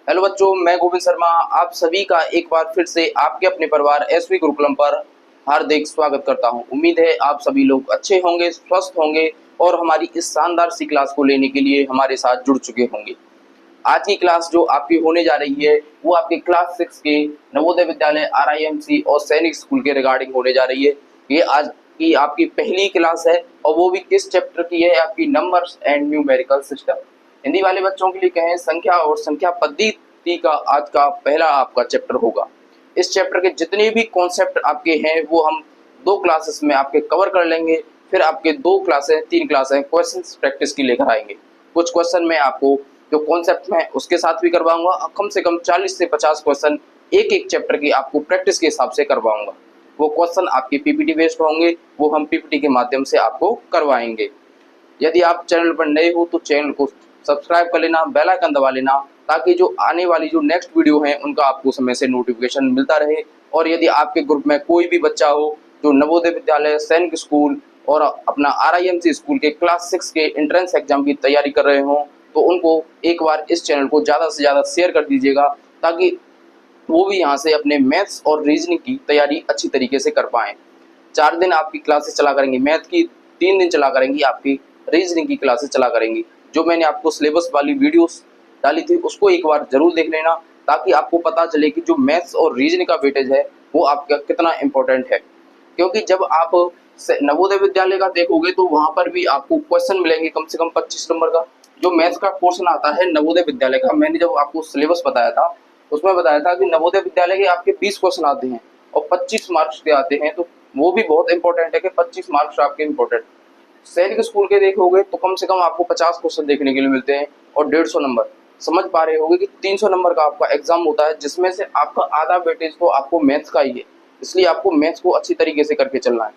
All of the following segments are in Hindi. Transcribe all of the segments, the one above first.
हेलो बच्चों, मैं गोविंद शर्मा आप सभी का एक बार फिर से आपके अपने परिवार एसवी गुरुकुलम पर हार्दिक स्वागत करता हूं। उम्मीद है आप सभी लोग अच्छे होंगे, स्वस्थ होंगे और हमारी इस शानदार सी क्लास को लेने के लिए हमारे साथ जुड़ चुके होंगे। आज की क्लास जो आपकी होने जा रही है वो आपके क्लास 6 के नवोदय विद्यालय RIMC और सैनिक स्कूल के रिगार्डिंग होने जा रही है। ये आज की आपकी पहली क्लास है और वो भी किस चैप्टर की है? आपकी numbers and numerical system. Hindi वाले बच्चों के लिए कहें संख्या और संख्या पद्धति का आज का पहला आपका चैप्टर होगा। इस चैप्टर के जितने भी कॉन्सेप्ट आपके हैं वो हम 2 क्लासेस में आपके कवर कर लेंगे। फिर आपके 3 क्लासें क्वेश्चंस प्रैक्टिस की लेकर आएंगे। कुछ क्वेश्चन में आपको जो कॉन्सेप्ट में उसके साथ भी करवाऊंगा, कम से कम 40 से 50 क्वेश्चन एक चैप्टर की आपको प्रैक्टिस के हिसाब से करवाऊंगा। वो क्वेश्चन आपके पीपीटी बेस्ड होंगे, वो हम पीपीटी के माध्यम से आपको करवाएंगे। यदि आप चैनल पर नए हो तो चैनल को सब्सक्राइब कर लेना, बेल आइकन दबा लेना, ताकि जो आने वाली जो नेक्स्ट वीडियो है उनका आपको समय से नोटिफिकेशन मिलता रहे। और यदि आपके ग्रुप में कोई भी बच्चा हो जो नवोदय विद्यालय, सैनिक स्कूल और अपना RIMC स्कूल के क्लास 6 के एंट्रेंस एग्जाम की तैयारी कर रहे हो तो उनको एक बार इस चैनल को ज़्यादा से ज़्यादा शेयर कर दीजिएगा, ताकि वो भी यहाँ से अपने मैथ्स और रीजनिंग की तैयारी अच्छी तरीके से कर पाएँ। 4 दिन आपकी क्लासेस चला करेंगी मैथ की, 3 दिन चला करेंगी आपकी रीजनिंग की क्लासेस चला करेंगी। जो मैंने आपको सिलेबस वाली वीडियोस डाली थी उसको एक बार जरूर देख लेना, ताकि आपको पता चले कि जो मैथ्स और रीजनिंग का वेटेज है वो आपका कितना इंपॉर्टेंट है। क्योंकि जब आप नवोदय विद्यालय का देखोगे तो वहाँ पर भी आपको क्वेश्चन मिलेंगे कम से कम 25 नंबर का। जो मैथ्स का पोर्शन आता है नवोदय विद्यालय का, मैंने जब आपको सिलेबस बताया था उसमें बताया था कि नवोदय विद्यालय के आपके 20 क्वेश्चन आते हैं और 25 मार्क्स के आते हैं, तो वो भी बहुत इंपॉर्टेंट है कि 25 मार्क्स आपके इंपॉर्टेंट। सैनिक स्कूल के देखोगे तो कम से कम आपको 50 क्वेश्चन देखने के लिए मिलते हैं और 150 नंबर। समझ पा रहे होगे कि 300 नंबर का आपका एग्जाम होता है, जिसमें से आपका आधा वेटेज तो आपको मैथ्स का ही है। इसलिए आपको मैथ्स को अच्छी तरीके से करके चलना है।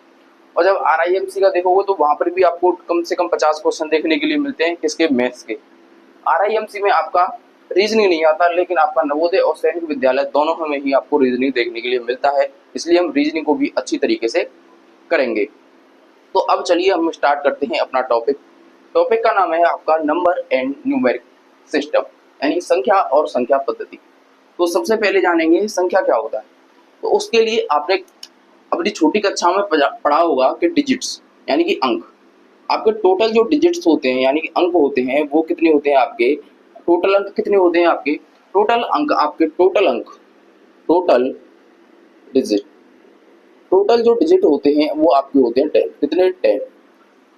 और जब RIMC का देखोगे तो वहां पर भी आपको कम से कम 50 क्वेश्चन देखने के लिए मिलते हैं, किसके? मैथ्स के। RIMC में आपका रीजनिंग नहीं आता, लेकिन आपका नवोदय और सैनिक विद्यालय दोनों में ही आपको रीजनिंग देखने के लिए मिलता है। इसलिए हम रीजनिंग को भी अच्छी तरीके से करेंगे। तो अब चलिए हम स्टार्ट करते हैं अपना टॉपिक। टॉपिक का नाम है आपका नंबर एंड न्यूमेरिक सिस्टम, यानी संख्या और संख्या पद्धति। तो सबसे पहले जानेंगे संख्या क्या होता है। तो उसके लिए आपने अपनी छोटी कक्षा में पढ़ा होगा कि डिजिट्स यानी कि अंक। आपके टोटल जो डिजिट्स होते हैं यानी कि अंक होते हैं वो कितने होते हैं? आपके टोटल अंक कितने होते हैं? आपके टोटल डिजिट, टोटल जो डिजिट होते हैं वो आपके होते हैं 10। कितने? 10।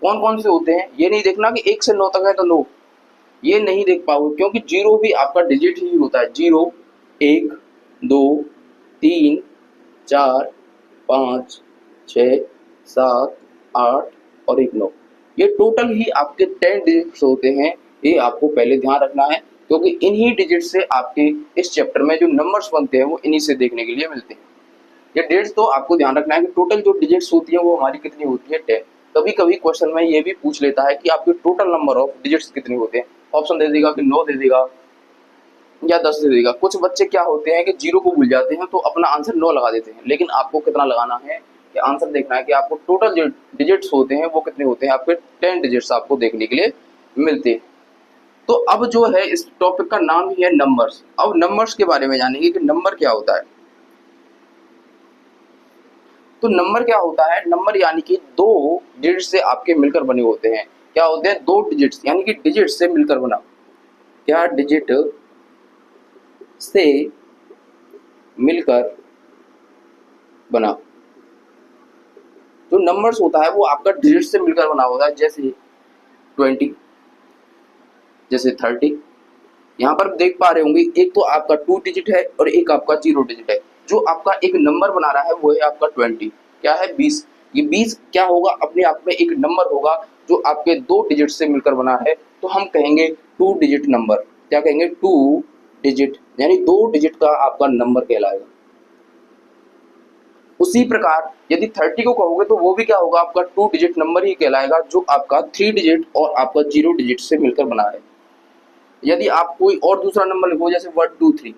कौन कौन से होते हैं? ये नहीं देखना कि 1 से 9 तक है तो 9, ये नहीं देख पाओगे, क्योंकि 0 भी आपका डिजिट ही होता है। 0, 1, 2, 3, 4, 5, 6, 7, 8 और 1 9, ये टोटल ही आपके 10 डिजिट्स होते हैं। ये आपको पहले ध्यान रखना है, क्योंकि इन्हीं डिजिट से आपके इस चैप्टर में जो नंबर्स बनते हैं वो इन्हीं से देखने के लिए मिलते हैं। ये डेट्स तो आपको ध्यान रखना है कि टोटल जो डिजिट्स होती है वो हमारी कितनी होती है? 10। कभी कभी क्वेश्चन में ये भी पूछ लेता है कि आपके टोटल नंबर ऑफ डिजिट्स कितने होते हैं। ऑप्शन दे देगा कि 9 दे देगा या 10 दे देगा। कुछ बच्चे क्या होते हैं कि 0 को भूल जाते हैं तो अपना आंसर 9 लगा देते हैं, लेकिन आपको कितना लगाना है कि आंसर देखना है कि आपको टोटल जो डिजिट्स होते हैं वो कितने होते हैं। आपके 10 डिजिट्स आपको देखने के लिए मिलते हैं। तो अब जो है इस टॉपिक का नाम ही है नंबर्स। अब नंबर्स के बारे में जानेंगे कि नंबर क्या होता है। तो नंबर क्या होता है? नंबर यानी कि 2 डिजिट से आपके मिलकर बने होते हैं। क्या होते हैं? 2 डिजिट्स यानी कि डिजिट से मिलकर बना। क्या? डिजिट से मिलकर बना। जो नंबर्स होता है वो आपका डिजिट से मिलकर बना होता है। जैसे 20, जैसे 30। यहाँ पर देख पा रहे होंगे एक तो आपका 2 डिजिट है और एक आपका 0 डिजिट है। जो आपका एक नंबर बना रहा है वो है आपका 20। क्या है? 20। ये 20 क्या होगा? अपने आप में एक नंबर होगा जो आपके 2 डिजिट से मिलकर बना है, तो हम कहेंगे 2 डिजिट नंबर। क्या कहेंगे? 2 डिजिट, यानी 2 डिजिट का आपका नंबर कहलाएगा। उसी प्रकार यदि 30 को कहोगे तो वो भी क्या होगा? आपका 2 डिजिट नंबर ही कहलाएगा, जो आपका 3 डिजिट और आपका 0 डिजिट से मिलकर बना है। यदि आप कोई और दूसरा नंबर लिखो जैसे 1 2 3,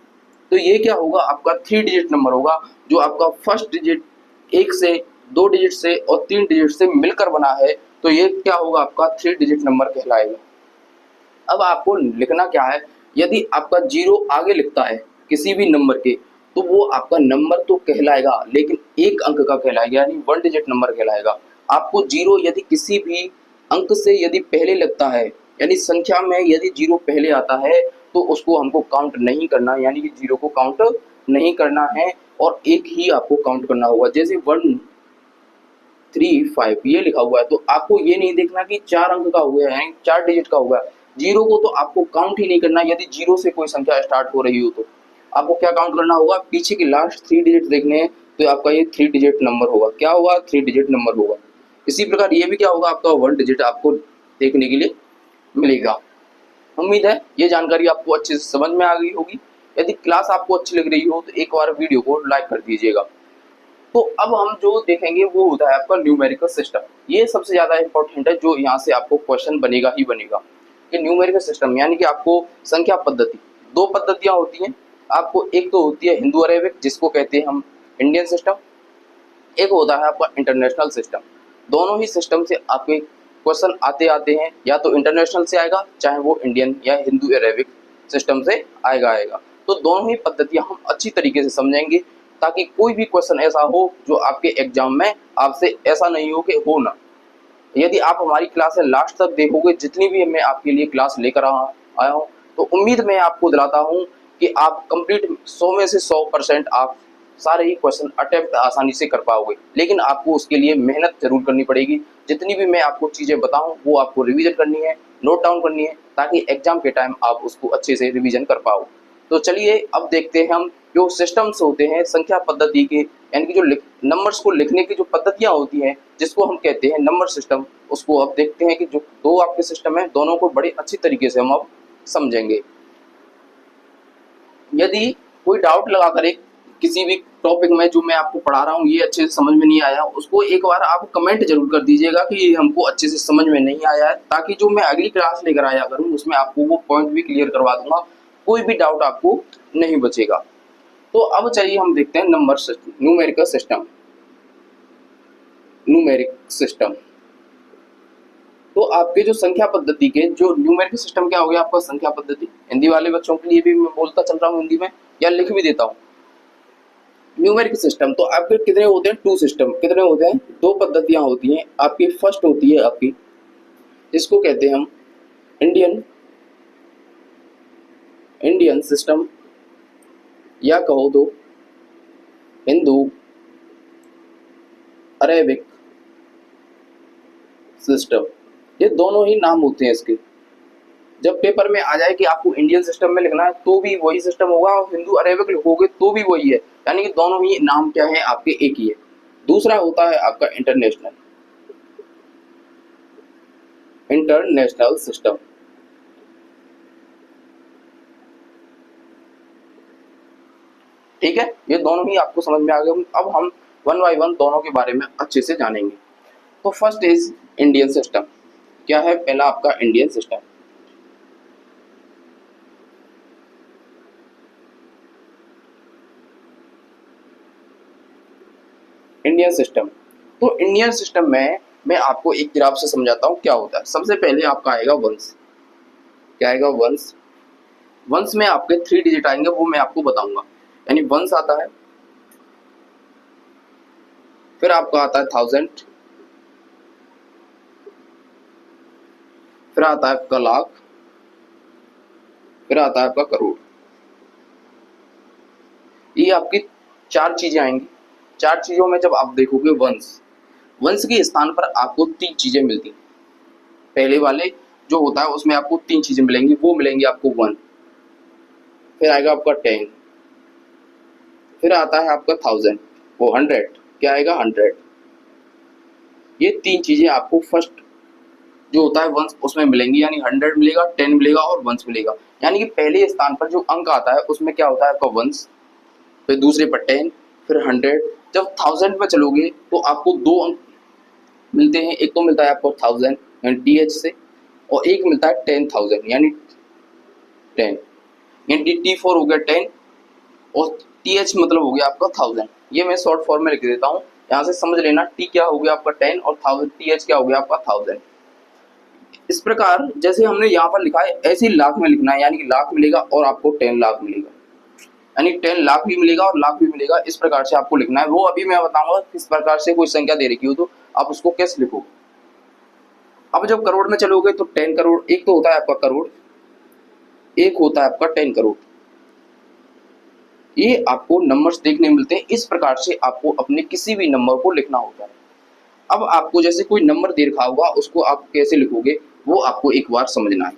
तो ये क्या होगा? आपका 3 डिजिट नंबर होगा, जो आपका फर्स्ट डिजिट 1 से 2 डिजिट से और 3 डिजिट से मिलकर बना है, तो ये क्या होगा? आपका 3 डिजिट नंबर कहलाएगा। अब आपको लिखना क्या है? यदि आपका 0 आगे लिखता है किसी भी नंबर के, तो वो आपका नंबर तो कहलाएगा लेकिन एक अंक का कहलाएगा, यानी 1 डिजिट नंबर कहलाएगा। आपको 0 यदि किसी भी अंक से यदि पहले लगता है, यानी संख्या में यदि 0 पहले आता है, तो उसको हमको काउंट नहीं करना, यानी कि 0 को काउंट नहीं करना है और एक ही आपको काउंट करना होगा। जैसे 1 3 5 ये लिखा हुआ है, तो आपको ये नहीं देखना कि 4 अंक का हुआ है, 4 डिजिट का हुआ है। 0 को तो आपको काउंट ही नहीं करना। यदि 0 से कोई संख्या स्टार्ट हो रही हो, तो आपको क्या काउंट करना होगा, पीछे के लास्ट 3 डिजिट देखने हैं, तो आपका ये 3 डिजिट नंबर होगा। क्या होगा, 3 डिजिट नंबर होगा। इसी प्रकार ये भी क्या होगा, आपका 1 डिजिट आपको देखने के लिए मिलेगा। उम्मीद है ये जानकारी आपको अच्छे से समझ में आ गई होगी। यदि क्लास आपको अच्छी लग रही हो तो एक बार वीडियो को लाइक कर दीजिएगा। तो अब हम जो देखेंगे वो होता है आपका न्यूमेरिकल सिस्टम। ये सबसे ज़्यादा इंपॉर्टेंट है, जो यहाँ से आपको क्वेश्चन बनेगा ही बनेगा कि न्यूमेरिकल सिस्टम, यानी कि आपको संख्या पद्धति। 2 पद्धतियाँ होती हैं आपको, एक तो होती है हिंदू अरेबिक जिसको कहते हैं हम इंडियन सिस्टम, एक होता है आपका इंटरनेशनल सिस्टम। दोनों ही सिस्टम से आपके क्वेश्चन आते हैं, या तो इंटरनेशनल से आएगा, चाहे वो इंडियन या हिंदू अरेबिक सिस्टम से आएगा। तो दोनों ही पद्धतियां हम अच्छी तरीके से समझेंगे, ताकि कोई भी क्वेश्चन ऐसा हो जो आपके एग्जाम में आपसे ऐसा नहीं हो कि हो ना। यदि आप हमारी क्लास है लास्ट तक देखोगे, जितनी भी मैं आपके लिए क्लास लेकर आया हूँ, तो उम्मीद मैं आपको दिलाता हूँ कि आप कंप्लीट 100 में से 100% आप सारे ही क्वेश्चन अटेम्प्ट आसानी से कर पाओगे। लेकिन आपको उसके लिए मेहनत जरूर करनी पड़ेगी। जितनी भी मैं आपको चीज़ें बताऊं वो आपको रिवीजन करनी है, नोट डाउन करनी है, ताकि एग्जाम के टाइम आप उसको अच्छे से रिवीजन कर पाओ। तो चलिए अब देखते हैं हम जो सिस्टम्स होते हैं संख्या पद्धति के, यानी कि जो नंबर्स को लिखने की जो पद्धतियाँ होती हैं, जिसको हम कहते हैं नंबर सिस्टम, उसको अब देखते हैं कि जो 2 आपके सिस्टम है, दोनों को बड़े अच्छी तरीके से हम अब समझेंगे। यदि कोई डाउट लगाकर एक किसी भी टॉपिक में जो मैं आपको पढ़ा रहा हूँ ये अच्छे से समझ में नहीं आया, उसको एक बार आप कमेंट जरूर कर दीजिएगा कि ये हमको अच्छे से समझ में नहीं आया है, ताकि जो मैं अगली क्लास लेकर आया करूँ उसमें आपको वो पॉइंट भी क्लियर करवा दूंगा, कोई भी डाउट आपको नहीं बचेगा। तो अब चलिए हम देखते हैं number system, numerical system. Numeric system तो आपके जो संख्या पद्धति के जो न्यूमेरिकल सिस्टम क्या हो गया आपका संख्या पद्धति। हिंदी वाले बच्चों के लिए भी मैं बोलता चल रहा हूँ हिंदी में, या लिख भी देता हूँ। न्यूमेरिकल सिस्टम तो आपके कितने होते हैं, 2 सिस्टम। कितने होते हैं, 2 पद्धतियां होती हैं आपकी। फर्स्ट होती है आपकी, इसको कहते हैं हम इंडियन सिस्टम, या कहो तो हिंदू अरेबिक सिस्टम। ये दोनों ही नाम होते हैं इसके। जब पेपर में आ जाए कि आपको इंडियन सिस्टम में लिखना है तो भी वही सिस्टम होगा, और हिंदू अरेबिक लिखोगे तो भी वही है, यानी कि दोनों ही नाम क्या है आपके एक ही है। दूसरा होता है आपका इंटरनेशनल सिस्टम। ठीक है, ये दोनों ही आपको समझ में आ गए। अब हम 1 बाय 1 दोनों के बारे में अच्छे से जानेंगे। तो फर्स्ट इज इंडियन सिस्टम। क्या है पहला आपका इंडियन सिस्टम। इंडियन सिस्टम तो इंडियन सिस्टम में मैं आपको एक ग्राफ से समझाता हूँ क्या होता है। सबसे पहले आपका आएगा वंश। क्या आएगा, वंश। वंश में आपके 3 डिजिट आएंगे, वो मैं आपको बताऊंगा। यानी वंश आता है, फिर आपका आता है 1000, फिर आता है आपका लाख, फिर आता है आपका करोड़। ये आपकी 4 चीजें आएंगी। 4 चीजों में जब आप देखोगे वंश के स्थान पर आपको 3 चीजें मिलती। पहले वाले जो होता है उसमें आपको 3 चीजें मिलेंगी, वो मिलेंगी आपको 1, फिर आएगा आपका 10, फिर आता है आपका 1000, वो 100। क्या आएगा, 100। ये 3 चीजें आपको फर्स्ट जो होता है वंश उसमें मिलेंगी, यानी 100 मिलेगा, 10 मिलेगा और वंश मिलेगा। यानी कि पहले स्थान पर जो अंक आता है उसमें क्या होता है आपका वंश, फिर दूसरे पर 10, फिर 100। जब 1000 पर चलोगे तो आपको 2 अंक मिलते हैं। एक तो मिलता है आपको 1000 यानी TH से, और एक मिलता है 10,000 यानी 10, यानी T4 हो गया 10 और TH मतलब हो गया आपका 1000। ये मैं शॉर्ट फॉर्म में लिख देता हूँ, यहाँ से समझ लेना। T क्या हो गया आपका 10 और 1000, TH क्या हो गया आपका 1000। इस प्रकार जैसे हमने यहाँ पर लिखा है ऐसे ही लाख में लिखना है, यानी कि लाख मिलेगा और आपको 10 लाख मिलेगा, यानी 10 लाख भी मिलेगा और लाख भी मिलेगा। इस प्रकार से आपको लिखना है। वो अभी मैं बताऊंगा किस प्रकार से कोई संख्या दे रखी हो तो आप उसको कैसे लिखोगे। अब जब करोड़ में चलोगे तो 10 करोड़, एक तो होता है आपका करोड़, एक होता है आपका 10 करोड़। ये आपको नंबर्स देखने मिलते हैं। इस प्रकार से आपको अपने किसी भी नंबर को लिखना होता है। अब आपको जैसे कोई नंबर दे रखा होगा उसको आप कैसे लिखोगे वो आपको एक बार समझना है,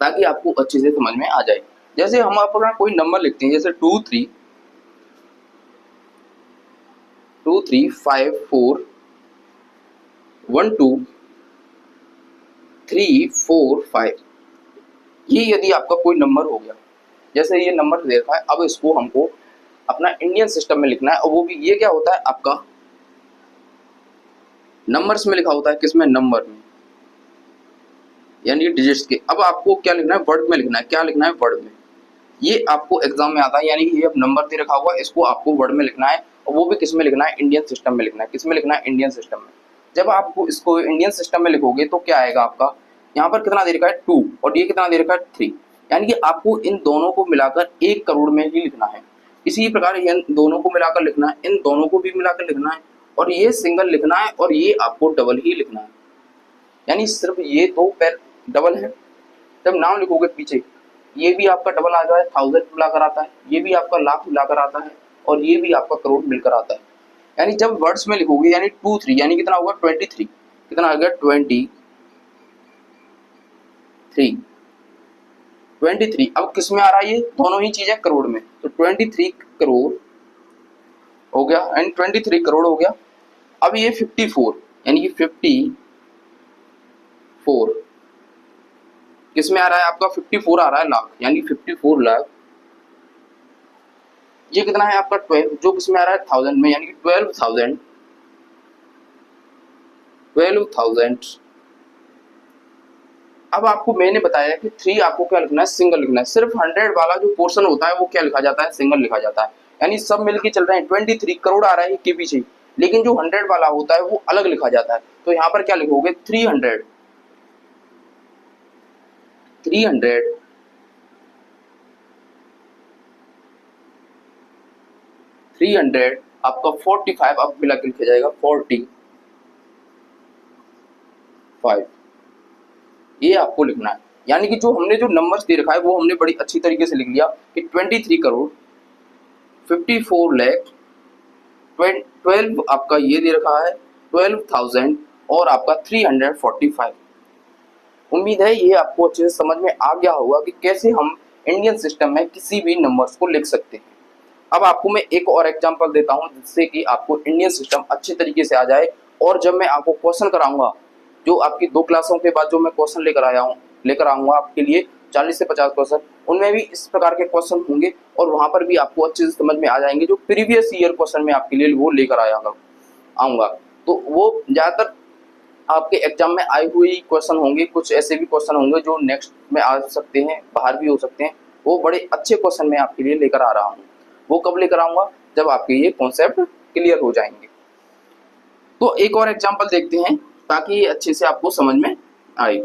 ताकि आपको अच्छे से समझ में आ जाए। जैसे हम अपना कोई नंबर लिखते हैं, जैसे 2 3 5 4 1 2 3 4 5, ये यदि आपका कोई नंबर हो गया, जैसे ये नंबर दे रखा है, अब इसको हमको अपना इंडियन सिस्टम में लिखना है। और वो भी ये क्या होता है आपका नंबर्स में लिखा होता है, किसमें, नंबर में, यानी डिजिट्स के। अब आपको क्या लिखना है, वर्ड में लिखना है। क्या लिखना है, वर्ड में। ये आपको एग्जाम में आता है, यानी ये अब नंबर दे रखा हुआ, इसको आपको वर्ड में लिखना है। और वो भी किस में लिखना है, इंडियन सिस्टम में लिखना है। किस में लिखना है, इंडियन सिस्टम में। जब आपको इसको इंडियन सिस्टम में लिखोगे तो क्या आएगा आपका, यहाँ पर कितना दे रखा है 2 और ये कितना दे रखा है 3, यानी कि आपको इन दोनों को मिलाकर 1 करोड़ में ही लिखना है। इसी प्रकार इन दोनों को मिलाकर लिखना है, इन दोनों को भी मिलाकर लिखना है, और ये सिंगल लिखना है और ये आपको डबल ही लिखना है, यानी सिर्फ ये दो पैर डबल है। जब नाम लिखोगे पीछे, ये भी आपका डबल आ जाए, 1000 मिलाकर आता है, ये भी आपका लाख मिलाकर आता है, और ये भी आपका करोड़ मिलकर आता है। यानी जब वर्ड्स में लिखोगे, यानी 2 3, यानी कितना होगा 23, कितना आ गया 23। अब किस में आ रहा है, ये दोनों ही चीजें करोड़ में, तो 23 करोड़ हो गया, यानी 23 करोड़ हो गया। अब ये 54, यानी कि 54 किस में आ रहा है आपका, 54 आ रहा है लाख, यानी 54 लाख। ये कितना है आपका 12, जो किस में आ रहा है 1000 में, यानी कि 12,000। अब आपको मैंने बताया कि 3 आपको क्या लिखना है, सिंगल लिखना है। सिर्फ 100 वाला जो पोर्शन होता है वो क्या लिखा जाता है, सिंगल लिखा जाता है। यानी सब मिलके चल रहे हैं, 23 करोड़ आ रहा है के पीछे, लेकिन जो 100 वाला होता है वो अलग लिखा जाता है। तो यहाँ पर क्या लिखोगे, 300 आपका 45, अब मिला के लिखा जाएगा 45, ये आपको लिखना है। यानी कि जो हमने जो नंबर्स दे रखा है वो हमने बड़ी अच्छी तरीके से लिख लिया कि 23 करोड़ 54 लाख 12 आपका ये दे रखा है 12,000 और आपका 345। उम्मीद है ये आपको अच्छे से समझ में आ गया होगा कि कैसे हम इंडियन सिस्टम में किसी भी नंबर्स को लिख सकते हैं। अब आपको मैं एक और एग्जांपल देता हूं जिससे कि आपको इंडियन सिस्टम अच्छे तरीके से आ जाए। और जब मैं आपको क्वेश्चन कराऊंगा, जो आपकी 2 क्लासों के बाद जो मैं क्वेश्चन लेकर आऊंगा आपके लिए 40 से 50 क्वेश्चन, उनमें भी इस प्रकार के क्वेश्चन होंगे और वहां पर भी आपको अच्छे से समझ में आ जाएंगे। जो प्रीवियस ईयर क्वेश्चन में आपके लिए वो लेकर आऊंगा, तो वो ज्यादातर आपके एग्जाम में आई हुई क्वेश्चन होंगे। कुछ ऐसे भी क्वेश्चन होंगे जो नेक्स्ट में आ सकते हैं, बाहर भी हो सकते हैं। वो बड़े अच्छे क्वेश्चन मैं आपके लिए लेकर आ रहा हूँ। वो कब लेकर आऊंगा, जब आपके ये कॉन्सेप्ट क्लियर हो जाएंगे। तो एक और एग्जांपल देखते हैं ताकि ये अच्छे से आपको समझ में आए।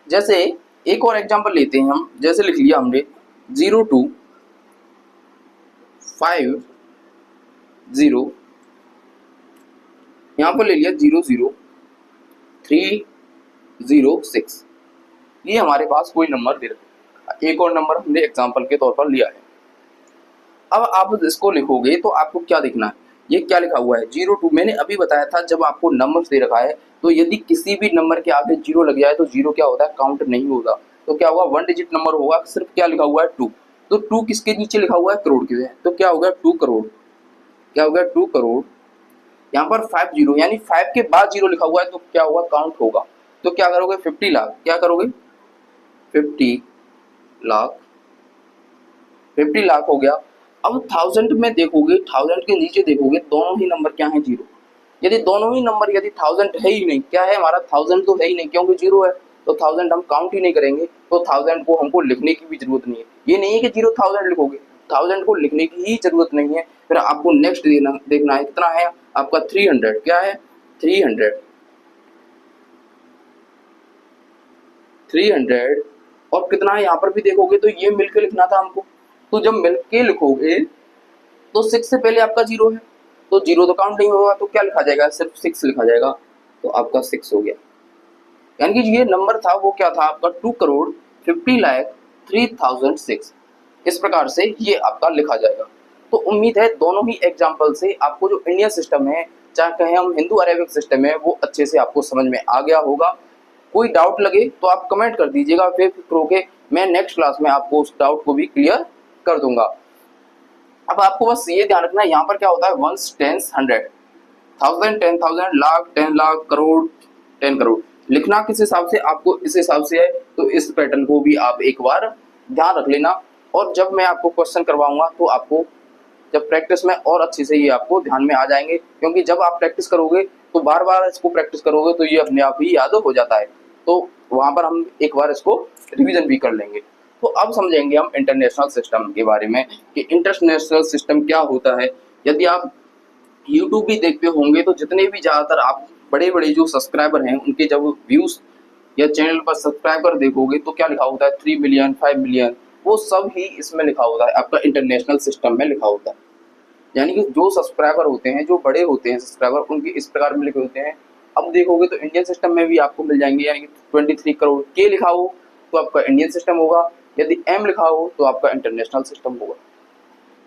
जैसे एक और एग्जांपल लेते हैं हम, जैसे लिख लिया हमने 02 50, यहाँ पर ले लिया 00306। ये हमारे पास कोई नंबर दे रखा है, एक और नंबर हमने एग्जांपल के तौर पर लिया है। अब आप इसको लिखोगे तो आपको क्या दिखना है, ये क्या लिखा हुआ है 02। मैंने अभी बताया था जब आपको नंबर दे रखा है तो यदि किसी भी नंबर के आगे 0 लग जाए तो 0 क्या होता है, काउंट नहीं होगा। तो क्या होगा, 1 डिजिट नंबर होगा, सिर्फ क्या लिखा हुआ है 2। तो 2 किसके नीचे लिखा हुआ है, करोड़ के, तो क्या होगा 2 करोड़। क्या होगा 2 करोड़। यहाँ पर 50, यानी 5 के बाद 0 लिखा हुआ है तो क्या होगा, काउंट होगा। तो क्या करोगे, 50 लाख। क्या करोगे, 50 लाख। 50 लाख हो गया। अब 1000 में देखोगे, 1000 के नीचे देखोगे, दोनों ही नंबर क्या है, 0। यदि दोनों ही नंबर, यदि 1000 है ही नहीं, क्या है हमारा 1000 तो है ही नहीं, क्योंकि 0 है, तो 1000 हम काउंट ही नहीं करेंगे। तो 1000 को हमको लिखने की भी जरूरत नहीं है। ये नहीं है कि 0,1000 लिखोगे, 1000 को लिखने की ही जरूरत नहीं है। फिर आपको नेक्स्ट देखना है, कितना है आपका 300। क्या है 300 300 और कितना है यहाँ पर भी देखोगे तो ये मिलके लिखना था हमको। तो जब मिलके लिखोगे तो 6 से पहले आपका 0 है, तो 0 तो काउंट नहीं होगा, तो क्या लिखा जाएगा, सिर्फ 6 लिखा जाएगा, तो आपका 6 हो गया। यानी कि ये नंबर था वो क्या था आपका 2,50,03,006। इस प्रकार से ये आपका लिखा जाएगा। तो उम्मीद है दोनों ही एग्जाम्पल से आपको जो इंडियन सिस्टम है, चाहे कहें हम हिंदू अरेबिक सिस्टम है, वो अच्छे से आपको समझ में आ गया होगा। कोई डाउट लगे तो आप कमेंट कर दीजिएगा, बेफिक्र होके मैं नेक्स्ट क्लास में आपको उस डाउट को भी क्लियर कर दूंगा। अब आपको बस ये ध्यान रखना है, यहाँ पर क्या होता है वंस, टेंस, 100, 1000, 10,000, लाख, 10 लाख, करोड़, 10 करोड़। लिखना किस हिसाब से आपको इस हिसाब से है, तो इस पैटर्न को भी आप एक बार ध्यान रख लेना। और जब मैं आपको क्वेश्चन करवाऊंगा तो आपको जब प्रैक्टिस में और अच्छे से ये आपको ध्यान में आ जाएंगे, क्योंकि जब आप प्रैक्टिस करोगे तो बार बार इसको प्रैक्टिस करोगे तो ये अपने आप ही याद हो जाता है। तो वहां पर हम एक बार इसको रिवीजन भी कर लेंगे। तो अब समझेंगे हम इंटरनेशनल सिस्टम के बारे में कि इंटरनेशनल सिस्टम क्या होता है। यदि आप यूट्यूब भी देखते होंगे तो जितने भी ज़्यादातर आप बड़े बड़े जो सब्सक्राइबर हैं उनके जब व्यूज़ या चैनल पर सब्सक्राइबर देखोगे तो क्या लिखा होता है 3 मिलियन, 5 मिलियन, वो सब ही इसमें लिखा होता है, आपका इंटरनेशनल सिस्टम में लिखा होता है। यानी कि जो सब्सक्राइबर होते हैं, जो बड़े होते हैं सब्सक्राइबर, उनके इस प्रकार में लिखे होते हैं। अब देखोगे तो इंडियन सिस्टम में भी आपको मिल जाएंगे, यानी कि 23 करोड़ के लिखा हो तो आपका इंडियन सिस्टम होगा, यदि एम लिखा हो तो आपका इंटरनेशनल सिस्टम होगा।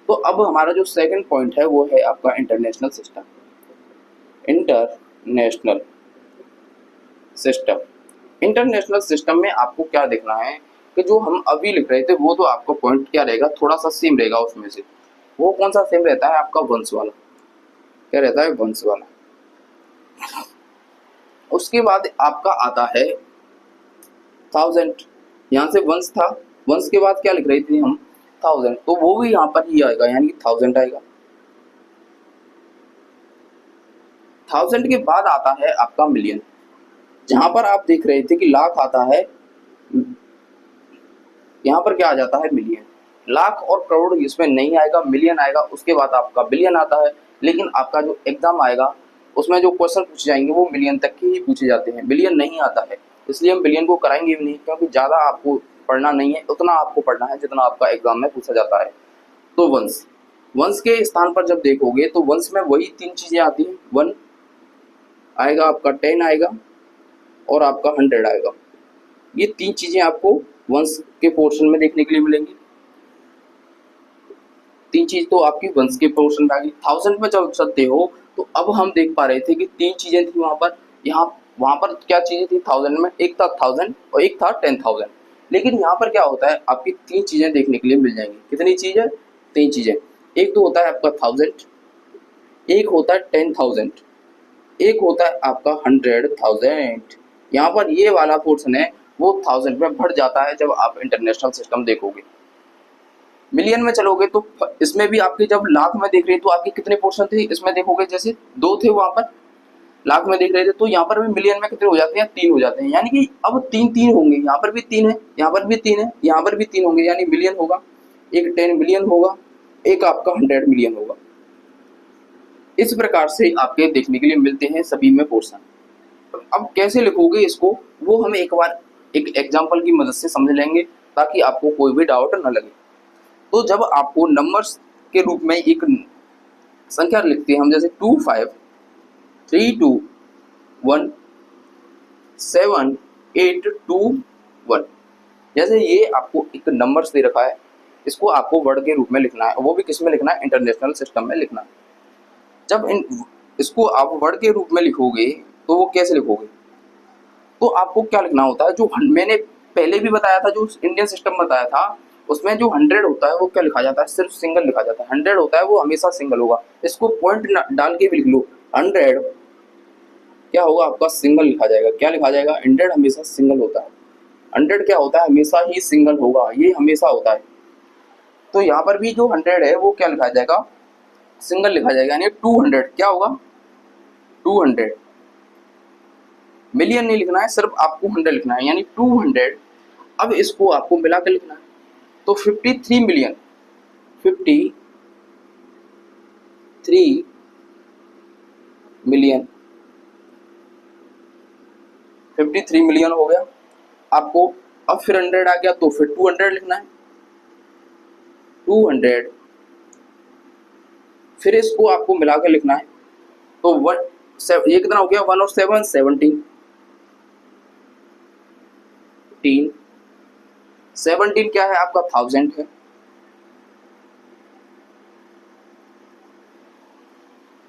तो अब हमारा जो सेकंड पॉइंट है वो है आपका international system. International system, international system में आपको क्या देखना है कि जो हम अभी लिख रहे थे वो तो आपका पॉइंट क्या रहेगा, थोड़ा सा सेम रहेगा उसमें से। वो कौन सा सेम रहता है आपका वंश वाला, क्या रहता है वंश वाला। उसके बाद आपका आता है 1000, यहाँ से वंश था, वंश के बाद क्या लिख रहे थे हम 1000, तो वो भी यहाँ पर ही आएगा, यानी कि 1000 आएगा। 1000 के बाद आता है आपका मिलियन, जहां पर आप देख रहे थे कि लाख आता है, यहाँ पर क्या आ जाता है मिलियन। लाख और करोड़ इसमें नहीं आएगा, मिलियन आएगा। उसके बाद आपका बिलियन आता है, लेकिन आपका जो एग्जाम आएगा उसमें जो क्वेश्चन पूछे जाएंगे वो मिलियन तक के ही पूछे जाते हैं, बिलियन नहीं आता है। इसलिए हम बिलियन को कराएंगे भी नहीं, क्योंकि ज़्यादा आपको पढ़ना नहीं है, उतना आपको पढ़ना है जितना आपका एग्जाम में पूछा जाता है। तो वंश, वंश के स्थान पर जब देखोगे तो वंश में वही 3 चीज़ें आती हैं, 1 आएगा, आपका 10 आएगा और आपका 100 आएगा। ये 3 चीज़ें आपको वंश के पोर्शन में देखने के लिए मिलेंगी। 3 चीज तो आपकी वंश के पोर्शन में आ गई। 1000 में जब चलते हो तो अब हम देख पा रहे थे कि 3 चीजें थी वहां पर, यहाँ वहां पर क्या चीजें थी 1000 में, एक था 1000 और एक था 10,000। लेकिन यहाँ पर क्या होता है आपकी 3 चीजें देखने के लिए मिल जाएंगी। कितनी चीजें, 3 चीजें। एक तो होता है आपका 1000, एक होता है 10,000, एक होता है आपका 100,000। यहाँ पर ये वाला पोर्शन है वो 1000 में बढ़ जाता है जब आप इंटरनेशनल सिस्टम देखोगे। मिलियन में चलोगे तो इसमें भी आपके जब लाख में देख रहे थे तो आपके कितने पोर्शन थे, इसमें देखोगे जैसे 2 थे वहां पर, लाख में देख रहे थे तो यहाँ पर भी मिलियन में कितने हो जाते हैं, 3 हो जाते हैं। यानी कि अब 3 होंगे, यहाँ पर भी 3 है, यहाँ पर भी 3 है, यहाँ पर भी 3 होंगे, यानी मिलियन होगा, एक 10 मिलियन होगा, एक आपका 100 मिलियन होगा। इस प्रकार से आपके देखने के लिए मिलते हैं सभी में पोर्शन। अब कैसे लिखोगे इसको वो हम एक बार एक एग्जाम्पल की मदद से समझ लेंगे, ताकि आपको कोई भी डाउट न लगे। तो जब आपको नंबर्स के रूप में एक संख्या लिखते हैं हम, जैसे 25321782 1, जैसे ये आपको एक नंबर्स दे रखा है, इसको आपको वर्ड के रूप में लिखना है, वो भी किस में लिखना है, इंटरनेशनल सिस्टम में लिखना है। जब इसको आप वर्ड के रूप में लिखोगे तो वो कैसे लिखोगे, तो आपको क्या लिखना होता है, जो मैंने पहले भी बताया था, जो इंडियन सिस्टम बताया था उसमें जो 100 होता है वो क्या लिखा जाता है, सिर्फ सिंगल लिखा जाता है। 100 होता है वो हमेशा सिंगल होगा, इसको पॉइंट डाल के भी लिख लो। 100 क्या होगा आपका, सिंगल लिखा जाएगा। क्या लिखा जाएगा, 100 हमेशा सिंगल होता है। 100 क्या होता है, हमेशा ही सिंगल होगा, ये हमेशा होता है। तो यहाँ पर भी जो 100 है वो क्या लिखा जाएगा, सिंगल लिखा जाएगा। यानी 200 क्या होगा, 200। मिलियन नहीं लिखना है, सिर्फ आपको 100 लिखना है, यानी 200। अब इसको आपको मिला कर लिखना है, तो 53 मिलियन, 53 मिलियन 53 मिलियन हो गया आपको। अब फिर 100 आ गया तो फिर 200 लिखना है, 200, फिर इसको आपको मिला के लिखना है। तो ये कितना हो गया, 1 और 7 17, 17 क्या है आपका 1000 है।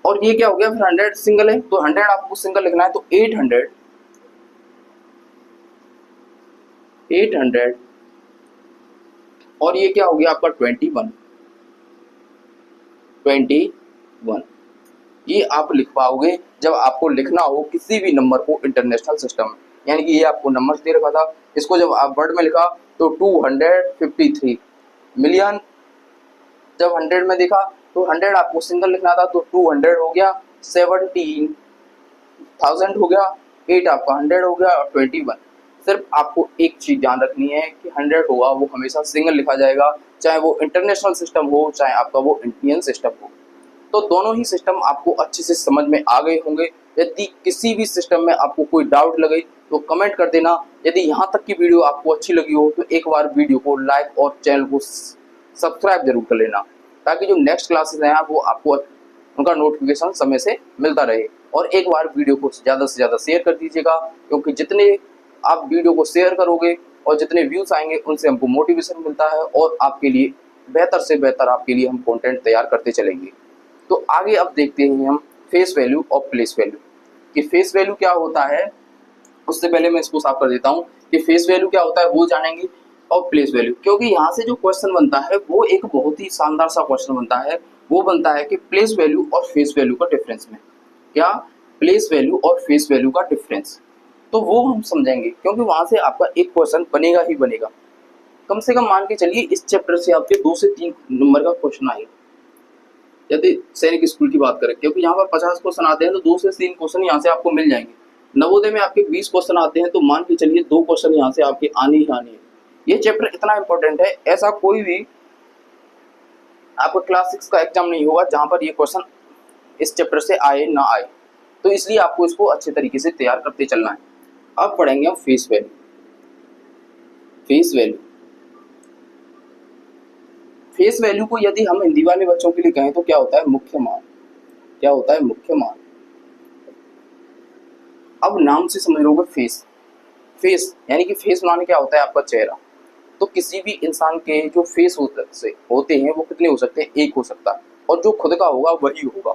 और ये क्या हो गया फिर 100 सिंगल है, तो 100 आपको सिंगल लिखना है, तो 800, 800, और ये क्या हो गया आपका 21, 21। ये आप लिख पाओगे जब आपको लिखना हो किसी भी नंबर को इंटरनेशनल सिस्टम में। यानी कि ये आपको नंबर दे रखा था, इसको जब आप वर्ड में लिखा तो 253 मिलियन, जब 100 में देखा तो 100 आपको सिंगल लिखना था, तो 200 हो गया, 17,000 हो गया, 8 आपका 100 हो गया, और 21। सिर्फ आपको एक चीज ध्यान रखनी है कि 100 होगा वो हमेशा सिंगल लिखा जाएगा, चाहे वो इंटरनेशनल सिस्टम हो चाहे आपका वो इंडियन सिस्टम हो। तो दोनों ही सिस्टम आपको अच्छे से समझ में आ गए होंगे। यदि किसी भी सिस्टम में आपको कोई डाउट लगे तो कमेंट कर देना। यदि यहाँ तक की वीडियो आपको अच्छी लगी हो तो एक बार वीडियो को लाइक और चैनल को सब्सक्राइब जरूर कर लेना, ताकि जो नेक्स्ट क्लासेस हैं वो आपको उनका नोटिफिकेशन समय से मिलता रहे। और एक बार वीडियो को ज़्यादा से ज़्यादा शेयर कर दीजिएगा, क्योंकि जितने आप वीडियो को शेयर करोगे और जितने व्यूज़ आएंगे उनसे हमको मोटिवेशन मिलता है, और आपके लिए बेहतर से बेहतर आपके लिए हम कंटेंट तैयार करते चलेंगे। तो आगे अब देखते हैं हम फेस वैल्यू और प्लेस वैल्यू, कि फेस वैल्यू क्या होता है। उससे पहले मैं इसको साफ कर देता हूँ कि फेस वैल्यू क्या होता है वो जानेंगे, और प्लेस वैल्यू, क्योंकि यहाँ से जो क्वेश्चन बनता है वो एक बहुत ही शानदार सा क्वेश्चन बनता है। वो बनता है कि प्लेस वैल्यू और फेस वैल्यू का डिफरेंस में, क्या प्लेस वैल्यू और फेस वैल्यू का डिफरेंस, तो वो हम समझेंगे, क्योंकि वहां से आपका एक क्वेश्चन बनेगा ही बनेगा। कम से कम मान के चलिए इस चैप्टर से आपके 2 से 3 नंबर का क्वेश्चन आएगा, यदि सैनिक स्कूल की बात करें, क्योंकि यहाँ पर 50 क्वेश्चन आते हैं तो 2 से 3 क्वेश्चन यहाँ से आपको मिल जाएंगे। नवोदय में आपके 20 क्वेश्चन आते हैं तो मान के चलिए 2 क्वेश्चन यहाँ से आपके आने ही आने हैं। ये चैप्टर इतना इंपॉर्टेंट है, ऐसा कोई भी आपका क्लास 6 का एग्जाम नहीं होगा जहाँ पर ये क्वेश्चन इस चैप्टर से आए ना आए। तो इसलिए आपको इसको अच्छे तरीके से तैयार करते चलना है। अब पढ़ेंगे हम face value. Face value, face value को यदि हम हिंदी वाले बच्चों के लिए कहें तो क्या होता है, मुख्य मान। क्या होता है, मुख्य मान। अब नाम से समझ लोगे फेस, फेस यानी कि फेस माने क्या होता है आपका चेहरा। तो किसी भी इंसान के जो फेस होते हैं वो कितने हो सकते हैं, एक हो सकता है, और जो खुद का होगा वही होगा।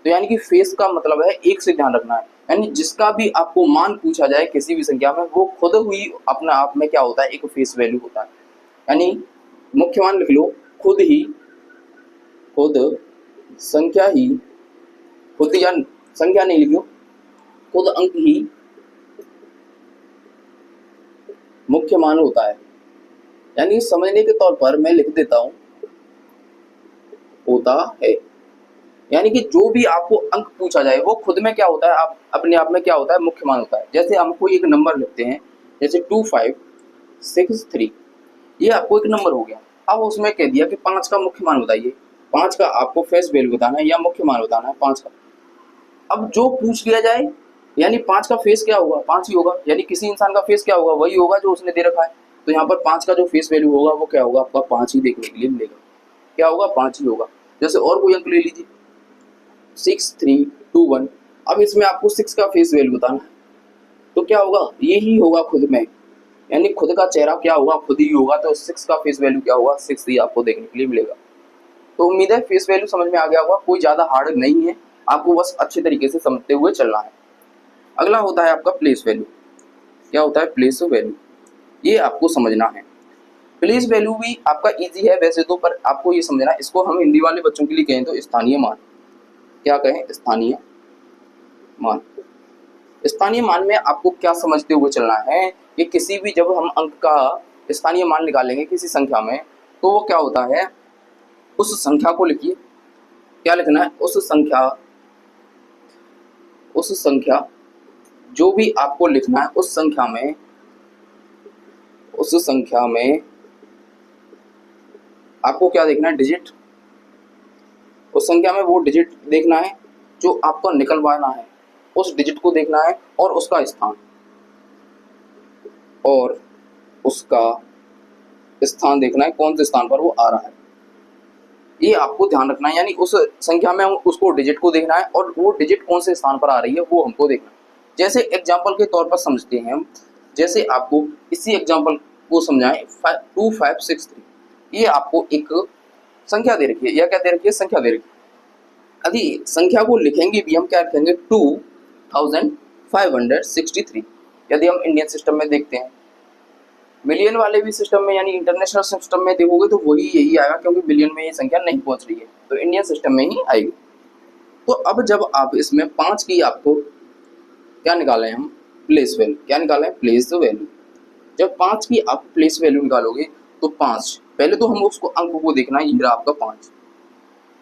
तो यानी कि फेस का मतलब है एक से ध्यान रखना है, यानी जिसका भी आपको मान पूछा जाए किसी भी संख्या में वो खुद हुई अपने आप में क्या होता है, एक फेस वैल्यू होता है। यानी मुख्य मान लिख लो, खुद ही, खुद संख्या ही, खुद या संख्या नहीं लिखो, खुद अंक ही मुख्य मान होता है। यानी समझने के तौर पर मैं लिख देता हूं, होता है। यानी कि जो भी आपको अंक पूछा जाए वो खुद में क्या होता है, आप अपने आप में क्या होता है, मुख्य मान होता है। जैसे हम कोई एक नंबर लिखते हैं, जैसे 2563, ये आपको एक नंबर हो गया। अब उसमें कह दिया कि 5 का मुख्य मान बताइए, 5 का आपको फेस वैल्यू बताना है या मुख्य मान बताना है 5 का। अब जो पूछ लिया जाए, यानी 5 का फेस क्या होगा, 5 ही होगा। यानी किसी इंसान का फेस क्या होगा, वही होगा जो उसने दे रखा है। तो यहाँ पर 5 का जो फेस वैल्यू होगा वो क्या होगा, आपका 5 ही देखने के लिए मिलेगा। क्या होगा, 5 ही होगा। जैसे और कोई अंक ले लीजिए, 6321, अब इसमें आपको 6 का फेस वैल्यू बताना है, तो क्या होगा, ये ही होगा खुद में। यानी खुद का चेहरा क्या होगा, खुद ही होगा। तो 6 का फेस वैल्यू क्या होगा, 6 ही आपको देखने के लिए मिलेगा। तो उम्मीद है फेस वैल्यू समझ में आ गया होगा, कोई ज़्यादा हार्ड नहीं है, आपको बस अच्छे तरीके से समझते हुए चलना है। अगला होता है आपका प्लेस वैल्यू। क्या होता है, प्लेस वैल्यू, ये आपको समझना है। प्लेस वैल्यू भी आपका इजी है वैसे तो, पर आपको ये समझना है, इसको हम हिंदी वाले बच्चों के लिए कहें तो स्थानीय मान। क्या कहें, स्थानीय मान। स्थानीय मान में आपको क्या समझते हुए चलना है कि किसी भी, जब हम अंक का स्थानीय मान निकालेंगे किसी संख्या में, तो वो क्या होता है, उस संख्या को लिखिए। क्या लिखना है, उस संख्या जो भी आपको लिखना है, उस संख्या में आपको क्या देखना है, डिजिट। उस संख्या में वो डिजिट देखना है जो आपको निकलवाना है, उस डिजिट को देखना है और उसका स्थान। और उसका स्थान देखना है, कौन से स्थान पर वो आ रहा है, ये आपको ध्यान रखना है। यानी उस संख्या में उसको डिजिट को देखना है और वो डिजिट कौन से स्थान पर आ रही है वो हमको देखना है। जैसे एग्जाम्पल के तौर पर समझते हैं हम, जैसे आपको इसी एग्जाम्पल को समझाएं, 2563, ये आपको एक संख्या दे रखी है, या क्या दे रखी है, संख्या दे रखी है। यदि संख्या को लिखेंगे भी हम क्या लिखेंगे, 2563। यदि हम इंडियन सिस्टम में देखते हैं, मिलियन वाले भी सिस्टम में यानी इंटरनेशनल सिस्टम में देखोगे तो वही यही आएगा, क्योंकि मिलियन में ये संख्या नहीं पहुंच रही है, तो इंडियन सिस्टम में ही आएगी। तो अब जब आप इसमें 5 की आपको क्या निकालें हम, प्लेस वैल्यू, क्या निकालें, प्लेस वैल्यू। जब 5 की आप प्लेस वैल्यू निकालोगे तो 5, पहले तो हम उसको अंक को देखना है, ये रहा आपका 5।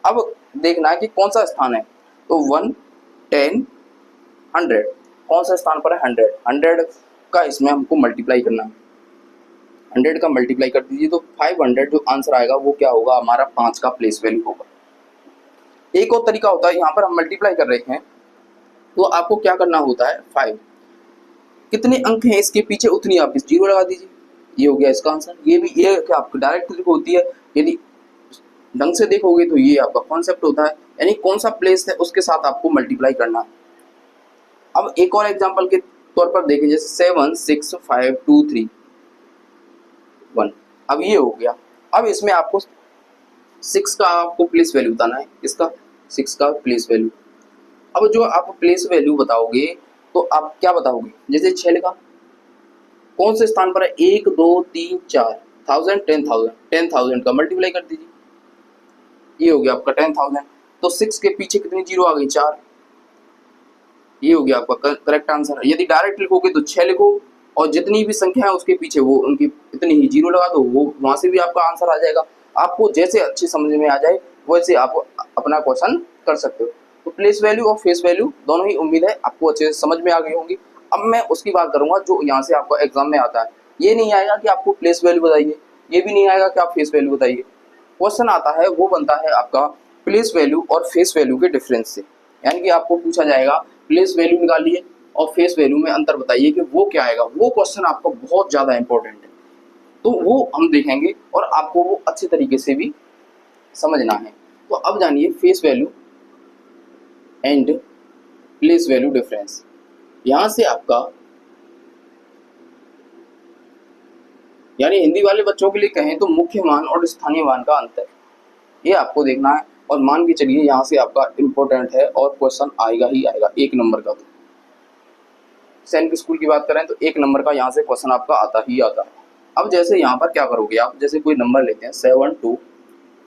अब देखना है कि कौन सा स्थान है, तो 1, 10, 100, कौन सा स्थान पर है, 100। 100 का इसमें हमको मल्टीप्लाई करना है, 100 का मल्टीप्लाई कर दीजिए तो 500 जो आंसर आएगा वो क्या होगा, हमारा 5 का प्लेस वैल्यू होगा। एक और तरीका होता है, यहाँ पर हम मल्टीप्लाई कर रहे हैं तो आपको क्या करना होता है, 5 कितने अंक हैं इसके पीछे उतनी आप 0 लगा दीजिए, ये हो गया इसका आंसर। ये भी ये क्या आपको डायरेक्ट ट्रिक होती है, यदि ढंग से देखोगे तो ये आपका कॉन्सेप्ट होता है, यानी कौन सा प्लेस है उसके साथ आपको मल्टीप्लाई करना है। अब एक और एग्जांपल के तौर पर देखें, जैसे 7, 6, 5, 2, 3, 1, अब ये हो गया। अब इसमें आपको 6 का आपको प्लेस वैल्यू बताना है, इसका 6 का प्लेस वैल्यू। अब जो आप प्लेस वैल्यू बताओगे तो आप क्या बताओगे, जैसे 6 लिखा, कौन से स्थान पर है, 1, 2, 3, 4, 1000, 10,000, 10,000 का मल्टीप्लाई कर दीजिए, ये हो गया आपका 10,000। तो 6 के पीछे कितनी 0 आ गई, 4, ये हो गया आपका करेक्ट आंसर। यदि डायरेक्ट लिखोगे तो 6 लिखो और जितनी भी संख्या है उसके पीछे वो उनकी इतनी ही 0 लगा दो, वो वहां से भी आपका आंसर आ जाएगा। आपको जैसे अच्छी समझ में आ जाए वैसे आप अपना क्वेश्चन कर सकते हो। तो प्लेस वैल्यू और फेस वैल्यू दोनों ही उम्मीद है आपको अच्छे से समझ में आ गई होंगी। अब मैं उसकी बात करूंगा जो यहाँ से आपका एग्जाम में आता है। ये नहीं आएगा कि आपको प्लेस वैल्यू बताइए, ये भी नहीं आएगा कि आप फेस वैल्यू बताइए। क्वेश्चन आता है वो बनता है आपका प्लेस वैल्यू और फेस वैल्यू के डिफरेंस से, यानी कि आपको पूछा जाएगा प्लेस वैल्यू निकालिए और फेस वैल्यू में अंतर बताइए कि वो क्या आएगा। वो क्वेश्चन आपका बहुत ज़्यादा इंपॉर्टेंट है, तो वो हम देखेंगे और आपको वो अच्छे तरीके से भी समझना है। तो अब जानिए face value and place value difference. यहाँ से आपका यानी हिंदी वाले बच्चों के लिए कहें तो मुख्य मान और स्थानीय मान का अंतर, ये आपको देखना है। और मान के चलिए यहाँ से आपका इम्पोर्टेंट है और क्वेश्चन आएगा ही आएगा 1 नंबर का। तो सैनिक स्कूल की बात करें तो 1 नंबर का यहाँ से क्वेश्चन आपका आता ही आता है। अब जैसे यहाँ पर क्या करोगे आप, जैसे कोई नंबर लेते हैं 7, 2,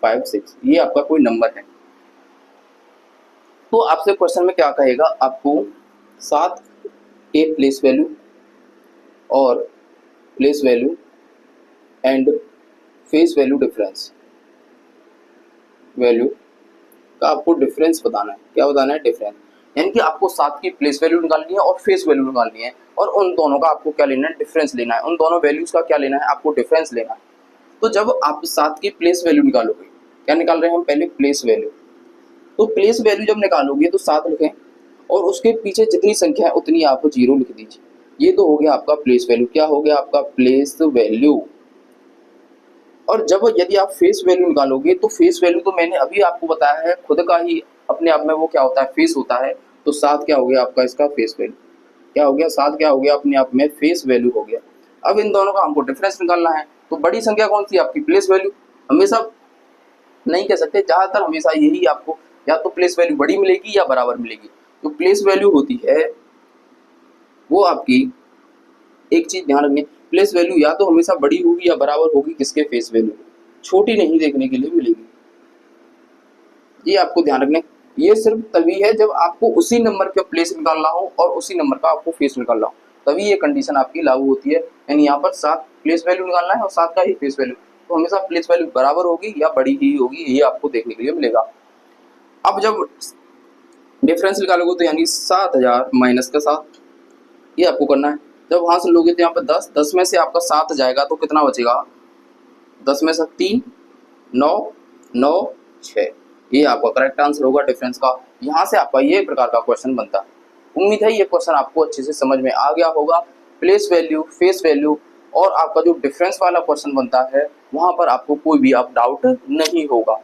5, 6, ये आपका कोई नंबर है, तो आपसे क्वेश्चन में क्या कहेगा, आपको 7 के प्लेस वैल्यू और place value and face value difference, value का आपको डिफरेंस बताना है। क्या बताना है, डिफरेंस, यानी कि आपको 7 की प्लेस वैल्यू निकालनी है और फेस वैल्यू निकालनी है, और उन दोनों का आपको क्या लेना है, डिफरेंस लेना है। उन दोनों वैल्यूज का क्या लेना है, आपको डिफरेंस लेना है। तो जब आप 7 की प्लेस वैल्यू निकालोगे, क्या निकाल रहे हैं हम, पहले प्लेस वैल्यू। तो प्लेस वैल्यू जब निकालोगे तो 7 लिखें और उसके पीछे जितनी संख्या है उतनी आप 0 लिख दीजिए। ये तो हो गया आपका प्लेस वैल्यू। क्या हो गया आपका, प्लेस वैल्यू। और जब यदि आप फेस वैल्यू निकालोगे तो फेस वैल्यू तो मैंने अभी आपको बताया है खुद का ही अपने आप में वो क्या होता है, फेस होता है। तो 7 क्या हो गया आपका, इसका फेस वैल्यू क्या हो गया, 7 क्या हो गया अपने आप में फेस वैल्यू हो गया। अब इन दोनों का हमको डिफरेंस निकालना है। तो बड़ी संख्या कौन सी, आपकी प्लेस वैल्यू। हमेशा नहीं कह सकते, ज़्यादातर हमेशा यही आपको या तो प्लेस वैल्यू बड़ी मिलेगी या बराबर मिलेगी। तो प्लेस वैल्यू होती है वो आपकी, एक चीज ध्यान रखनी, प्लेस वैल्यू या तो हमेशा बड़ी होगी या बराबर होगी किसके, फेस वैल्यू। छोटी नहीं देखने के लिए मिलेगी, ये आपको ध्यान रखना। ये सिर्फ तभी है जब आपको उसी नंबर का प्लेस निकालना हो और उसी नंबर का आपको फेस निकालना हो, तभी ये कंडीशन आपकी लागू होती है। यानी यहाँ पर 7 प्लेस वैल्यू निकालना है और 7 का ही फेस वैल्यू, तो हमेशा प्लेस वैल्यू बराबर होगी या बड़ी ही होगी, ये आपको देखने के लिए मिलेगा। अब जब डिफरेंस निकालोगे तो यानी 7000 माइनस का 7, ये आपको करना है। जब वहां से लोगे तो यहाँ पर 10 में से आपका 7 जाएगा तो कितना बचेगा, 10 में से 3, 9, 9, 6, ये आपका करेक्ट आंसर होगा डिफरेंस का। यहाँ से आपका ये प्रकार का क्वेश्चन बनता है। उम्मीद है ये क्वेश्चन आपको अच्छे से समझ में आ गया होगा। प्लेस वैल्यू, फेस वैल्यू और आपका जो डिफरेंस वाला क्वेश्चन बनता है वहाँ पर आपको कोई भी अब डाउट नहीं होगा।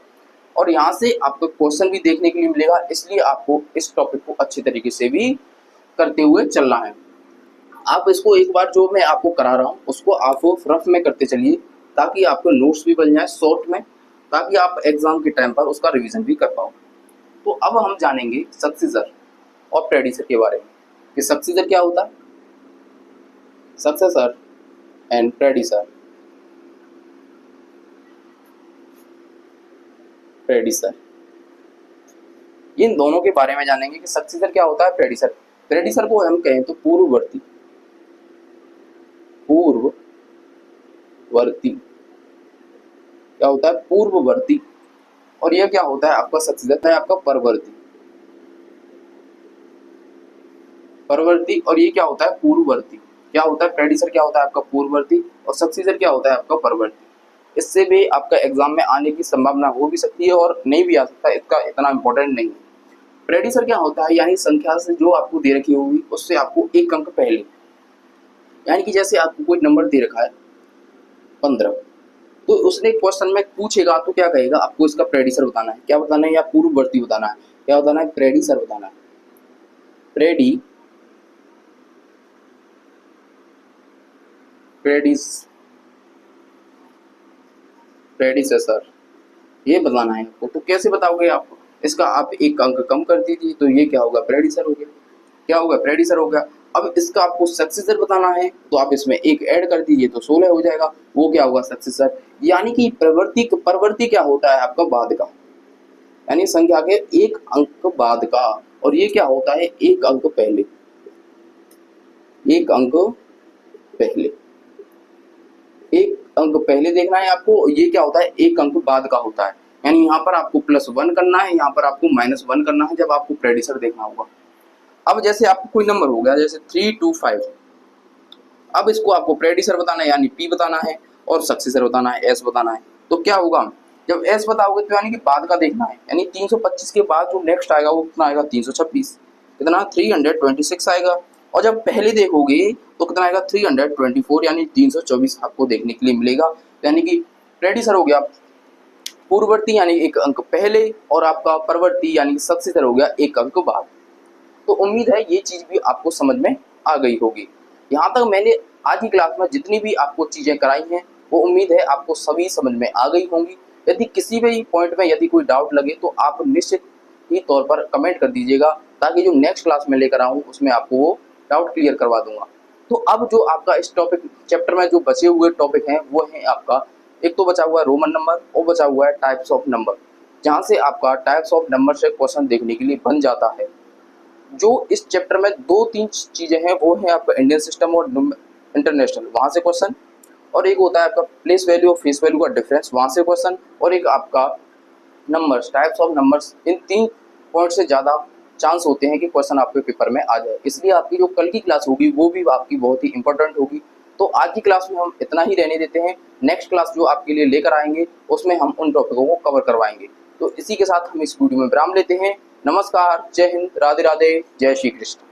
और यहाँ से आपको क्वेश्चन भी देखने के लिए मिलेगा, इसलिए आपको इस टॉपिक को अच्छे तरीके से भी करते हुए चलना है। आप इसको एक बार जो मैं आपको करा रहा हूँ उसको आप रफ में करते चलिए, ताकि आपको नोट्स भी बन जाए शॉर्ट में, ताकि आप एग्जाम के टाइम पर उसका रिवीजन भी कर पाओ। तो अब हम जानेंगे सक्सीजर और प्रेडिसर के बारे में कि सक्सीजर क्या होता है, सक्सेसर एंड प्रेडिसर। प्रेडिसर, इन दोनों के बारे में जानेंगे कि सक्सीजर क्या होता है, प्रेडिसर। प्रेडिसर को हम कहें तो पूर्ववर्ती, पूर्ववर्ती क्या होता है, पूर्ववर्ती। और यह क्या होता है आपका सक्सीजर है आपका परवर्ती, परवर्ती। और ये क्या होता है पूर्ववर्ती। क्या होता है प्रेडिसर, क्या होता है आपका पूर्ववर्ती, और सक्सीजर क्या होता है आपका परवर्ती। इससे भी आपका एग्जाम में आने की संभावना हो भी सकती है और नहीं भी आ सकता, इसका इतना इंपॉर्टेंट नहीं है। प्रेडिसर क्या होता है, यानी संख्या से जो आपको दे रखी होगी उससे आपको एक अंक पहले, यानी कि जैसे आपको कोई नंबर दे रखा है 15, तो उसने क्वेश्चन में पूछेगा तो क्या कहेगा, आपको इसका प्रेडिसर बताना है। क्या बताना है, या पूर्ववर्ती बताना है, क्या बताना है, प्रेडिसर बताना है। प्रेडिसेसर ये बताना है आपको। तो कैसे बताओगे आप, इसका आप एक अंक कम कर दीजिए तो ये क्या होगा, प्रेडिसर हो गया। क्या होगा, प्रेडिसर हो गया। अब इसका आपको सक्सेसर बताना है तो आप इसमें एक ऐड कर दीजिए तो 16 हो जाएगा, वो क्या होगा, सक्सेसर। यानी कि परवर्ती क्या होता है आपका बाद का, यानी संख्या के एक अंक बाद का। और ये क्या होता है, एक अंक पहले, एक अंक पहले, एक अंक पहले देखना है आपको। ये क्या होता है, एक अंक बाद का होता है, यानी यहाँ पर आपको +1 करना है, यहाँ पर आपको -1 करना है जब आपको प्रेडिसर देखना होगा। अब जैसे आपको कोई नंबर हो गया जैसे 3 2 5, अब इसको आपको प्रेडिसर बताना है यानी P बताना है, और सक्सेसर बताना है S बताना है। तो क्या होगा, जब S बताओगे तो यानी कि बाद का देखना है, यानी 325 के बाद जो नेक्स्ट आएगा वो कितना आएगा, 326, कितना 326 आएगा। और जब पहले देखोगे तो कितना आएगा, 324, यानी 324 आपको देखने के लिए मिलेगा। यानी कि प्रेडिसर हो गया पूर्ववर्ती यानी एक अंक पहले, और आपका परवर्ती यानी सक्सेसर हो गया एक अंक बाद। तो उम्मीद है ये चीज़ भी आपको समझ में आ गई होगी। यहाँ तक मैंने आज की क्लास में जितनी भी आपको चीज़ें कराई हैं वो उम्मीद है आपको सभी समझ में आ गई होंगी। यदि किसी भी पॉइंट में यदि कोई डाउट लगे तो आप निश्चित ही तौर पर कमेंट कर दीजिएगा, ताकि जो नेक्स्ट क्लास में लेकर आऊँ उसमें आपको वो डाउट क्लियर करवा दूंगा। तो अब जो आपका इस टॉपिक चैप्टर में जो बचे हुए टॉपिक हैं वो है आपका, एक तो बचा हुआ है रोमन नंबर और बचा हुआ है टाइप्स ऑफ नंबर, जहाँ से आपका टाइप्स ऑफ नंबर से क्वेश्चन देखने के लिए बन जाता है। जो इस चैप्टर में 2-3 चीज़ें हैं वो है आपका इंडियन सिस्टम और इंटरनेशनल, वहाँ से क्वेश्चन, और एक होता है आपका प्लेस वैल्यू और फेस वैल्यू का डिफरेंस, वहाँ से क्वेश्चन, और एक आपका numbers, types of numbers. In 3 point से ज़्यादा चांस होते हैं कि क्वेश्चन आपके पेपर में आ जाए, इसलिए आपकी जो कल की क्लास होगी वो भी आपकी बहुत ही इंपॉर्टेंट होगी। तो आज की क्लास में हम इतना ही रहने देते हैं, नेक्स्ट क्लास जो आपके लिए लेकर आएंगे उसमें हम उन टॉपिकों को कवर करवाएंगे। तो इसी के साथ हम इस वीडियो में विराम लेते हैं। नमस्कार, जय हिंद, राधे राधे, जय श्री कृष्ण।